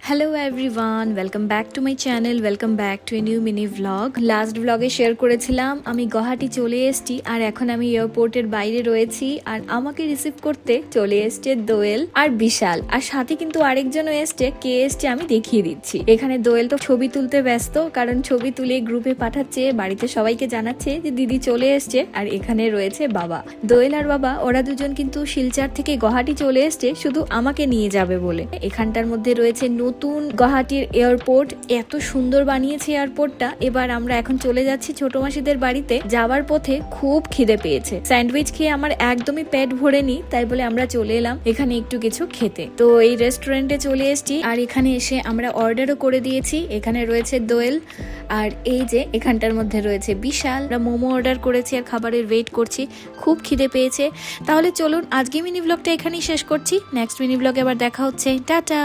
Hello everyone, welcome back to my channel, welcome back to a new mini vlog. Last ভ্লগে share করেছিলাম আমি গুয়াহাটি চলে এসেছি আর এখন আমি এয়ারপোর্টের বাইরে রয়েছি আর আমাকে রিসিভ করতে চলে এসছে দোয়েল আর বিশাল, আর সাথে কিন্তু আরেকজনও এসছে। কে এসছে আমি দেখিয়ে দিচ্ছি। এখানে দোয়েল তো ছবি তুলতে ব্যস্ত, কারণ ছবি তুলে গ্রুপে পাঠাচ্ছে, বাড়িতে সবাইকে জানাচ্ছে যে দিদি চলে এসছে। আর এখানে রয়েছে বাবা, দোয়েল আর বাবা, ওরা দুজন কিন্তু শিলচর থেকে গুয়াহাটি চলে এসছে শুধু আমাকে নিয়ে যাবে বলে। এখানটার মধ্যে রয়েছে নতুন গুয়াহাটির এয়ারপোর্ট, এত সুন্দর বানিয়েছে এয়ারপোর্টটা। এবার আমরা এখন চলে যাচ্ছি ছোট মাসিদের বাড়িতে। যাওয়ার পথে খুব খিদে পেয়েছে, স্যান্ডউইচ খেয়ে আমার একদমই পেট ভরেনি, তাই বলে আমরা চলে এলাম এখানে একটু কিছু খেতে। তো এই রেস্টুরেন্টে চলে এসেছি আর এখানে এসে আমরা অর্ডারও করে দিয়েছি। এখানে রয়েছে দোয়েল আর এই যে এখানটার মধ্যে রয়েছে বিশাল। আমরা মোমো অর্ডার করেছি আর খাবারের ওয়েট করছি, খুব খিদে পেয়েছে। তাহলে চলুন আজকে মিনি ব্লগটা এখানেই শেষ করছি, নেক্সট মিনি ব্লগে আবার দেখা হচ্ছে। টাটা।